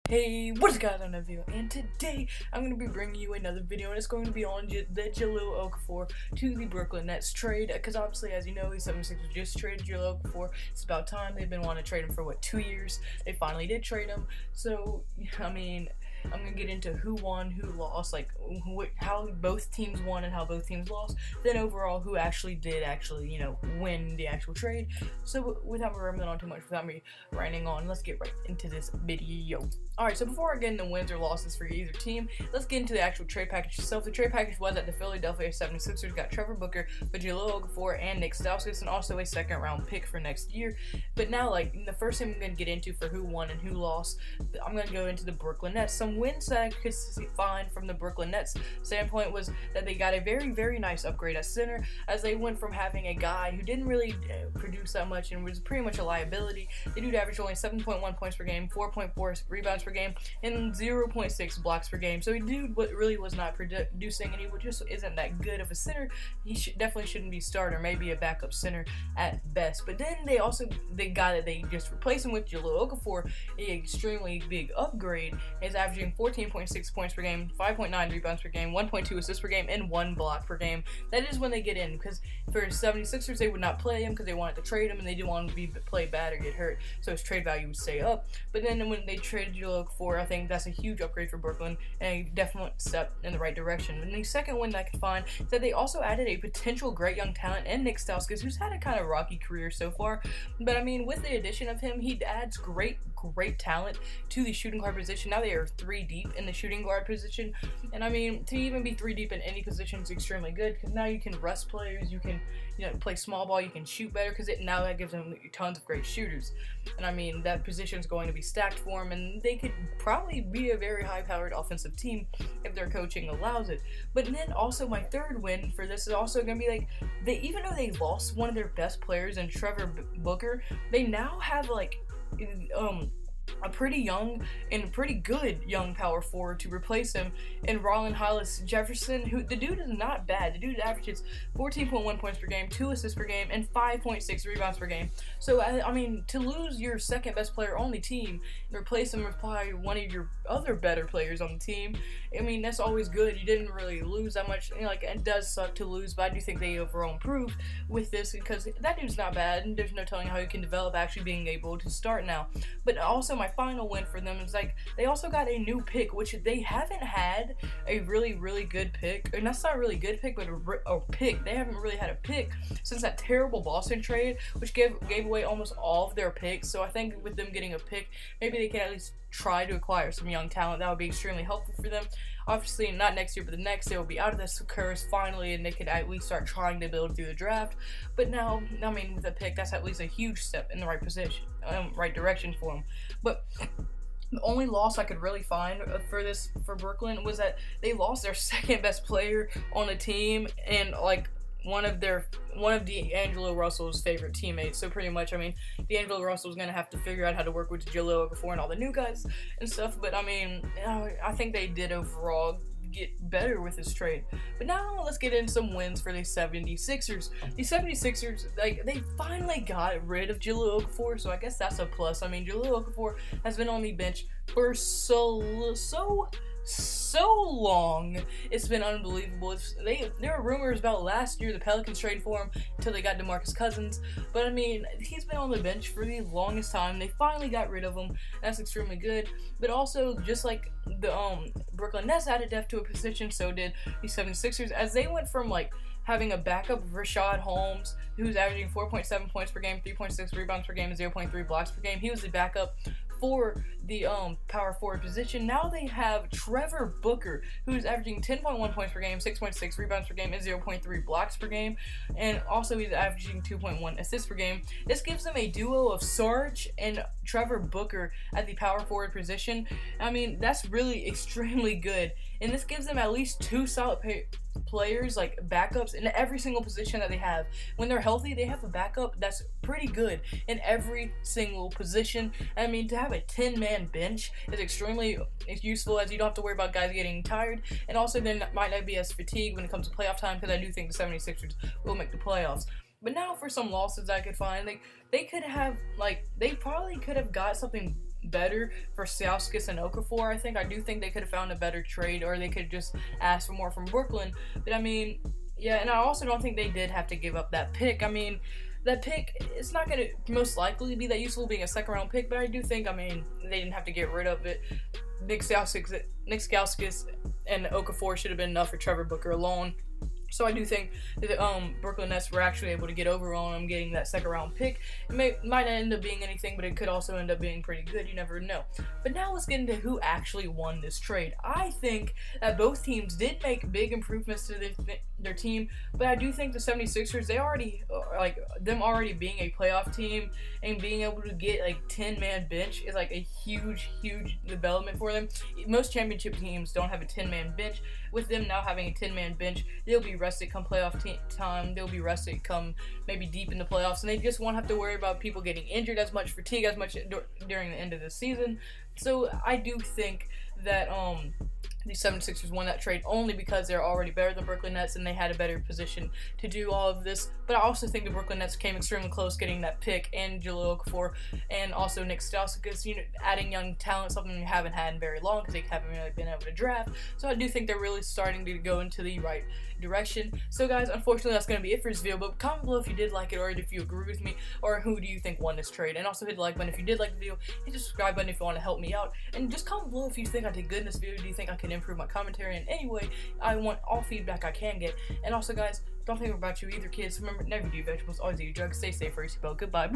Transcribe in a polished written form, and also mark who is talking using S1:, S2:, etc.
S1: Hey, what's up guys, I'm Neville, and today I'm going to be bringing you another video, and it's going to be on the Jahlil Okafor to the Brooklyn Nets trade, because obviously, as you know, the 76ers just traded Jahlil Okafor. It's about time. They've been wanting to trade him for, 2 years? They finally did trade him, so, I mean, I'm going to get into who won, who lost, how both teams won and how both teams lost, then overall who did win the actual trade. So without me rambling on too much, without me ranting on, let's get right into this video. Alright, so before I get into wins or losses for either team, let's get into the actual trade package itself. The trade package was that the Philadelphia 76ers got Trevor Booker, but Jahlil Okafor and Nick Stauskas, and also a second round pick for next year. But now, the first thing I'm going to get into for who won and who lost, I'm going to go into the Brooklyn Nets. Some wins that I could find from the Brooklyn Nets standpoint was that they got a very, very nice upgrade at center, as they went from having a guy who didn't really produce that much and was pretty much a liability. The dude averaged only 7.1 points per game, 4.4 rebounds per game, and 0.6 blocks per game. So the dude really was not producing, and he just isn't that good of a center. He definitely shouldn't be starter, maybe a backup center at best. But then the guy that they just replaced him with, Jahlil Okafor, an extremely big upgrade, is averaging 14.6 points per game, 5.9 rebounds per game, 1.2 assists per game, and 1 block per game. That is when they get in, because for 76ers, they would not play him because they wanted to trade him, and they didn't want him to play bad or get hurt, so his trade value would stay up. But then when they traded Jahlil Okafor, I think that's a huge upgrade for Brooklyn, and a definite step in the right direction. And the second one that I could find is that they also added a potential great young talent in Nick Stauskas, who's had a kind of rocky career so far. But I mean, with the addition of him, he adds great talent to the shooting guard position. Now they are 3 deep in the shooting guard position, and I mean, to even be 3 deep in any position is extremely good, because now you can rest players, you can play small ball, you can shoot better, because now that gives them tons of great shooters. And I mean, that position is going to be stacked for them, and they could probably be a very high-powered offensive team if their coaching allows it. But then also my third win for this is also going to be even though they lost one of their best players in Trevor Booker, they now have a pretty young and pretty good young power forward to replace him in Rollin Hollis Jefferson, who the dude is not bad. The dude averages 14.1 points per game, 2 assists per game, and 5.6 rebounds per game. So I mean, to lose your second best player on the team and replace him with probably one of your other better players on the team, I mean, that's always good. You didn't really lose that much. It does suck to lose, but I do think they overall improved with this, because that dude's not bad, and there's no telling how he can develop actually being able to start now. But also my final win for them is they also got a new pick, which they haven't had a really, really good pick, and that's not a really good pick, but a pick. They haven't really had a pick since that terrible Boston trade, which gave away almost all of their picks. So I think with them getting a pick, maybe they can at least try to acquire some young talent. That would be extremely helpful for them. Obviously, not next year, but the next, they will be out of this curse finally, and they could at least start trying to build through the draft. But now, I mean, with a pick, that's at least a huge step in the right position, right direction for them. But the only loss I could really find for Brooklyn was that they lost their second best player on the team, and one of D'Angelo Russell's favorite teammates. So pretty much, I mean, D'Angelo Russell's gonna have to figure out how to work with Jahlil Okafor and all the new guys and stuff. But I mean, I think they did overall get better with this trade. But now let's get into some wins for the 76ers. The 76ers, they finally got rid of Jahlil Okafor, so I guess that's a plus. I mean, Jahlil Okafor has been on the bench for so long. It's been unbelievable. There were rumors about last year the Pelicans traded for him until they got DeMarcus Cousins, but I mean, he's been on the bench for the longest time. They finally got rid of him. That's extremely good. But also, just like the Brooklyn Nets added depth to a position, so did the 76ers, as they went from having a backup of Rashad Holmes, who's averaging 4.7 points per game, 3.6 rebounds per game, and 0.3 blocks per game. He was the backup for the power forward position. Now they have Trevor Booker, who's averaging 10.1 points per game, 6.6 rebounds per game, and 0.3 blocks per game, and also he's averaging 2.1 assists per game. This gives them a duo of Sarge and Trevor Booker at the power forward position. I mean, that's really extremely good, and this gives them at least 2 solid players, backups in every single position that they have. When they're healthy, they have a backup that's pretty good in every single position. I mean, to have a 10-man bench is extremely useful, as you don't have to worry about guys getting tired, and also they might not be as fatigued when it comes to playoff time, because I do think the 76ers will make the playoffs. But now for some losses I could find, they could have, they probably could have got something better for Stauskas and Okafor. I do think they could have found a better trade, or they could just ask for more from Brooklyn. But I mean, yeah, and I also don't think they did have to give up that pick. I mean, that pick, it's not going to most likely be that useful being a second round pick, but I do think, I mean, they didn't have to get rid of it. Nick Stauskas and Okafor should have been enough for Trevor Booker alone. So I do think that Brooklyn Nets were actually able to get over on them getting that second round pick. It might not end up being anything, but it could also end up being pretty good. You never know. But now let's get into who actually won this trade. I think that both teams did make big improvements to their team, but I do think the 76ers, they already, like, them already being a playoff team and being able to get like 10-man bench is like a huge development for them. Most championship teams don't have a 10-man bench. With them now having a 10-man bench, they'll be rested come playoff time. They'll be rested come maybe deep in the playoffs, and they just won't have to worry about people getting injured as much, fatigue as much during the end of the season. So I do think that the 76ers won that trade only because they're already better than Brooklyn Nets and they had a better position to do all of this. But I also think the Brooklyn Nets came extremely close getting that pick, and Jahlil Okafor and also Nick Stauskas, adding young talent, something we haven't had in very long because they haven't really been able to draft. So I do think they're really starting to go into the right direction. So guys, unfortunately that's going to be it for this video, but comment below if you did like it or if you agree with me, or who do you think won this trade. And also hit the like button if you did like the video, hit the subscribe button if you want to help me out, and just comment below if you think I did good in this video. Do you think I can improve my commentary in any way? I want all feedback I can get. And also guys, don't think about you either, kids. Remember, never do vegetables, always eat drugs. Stay safe, first. Goodbye.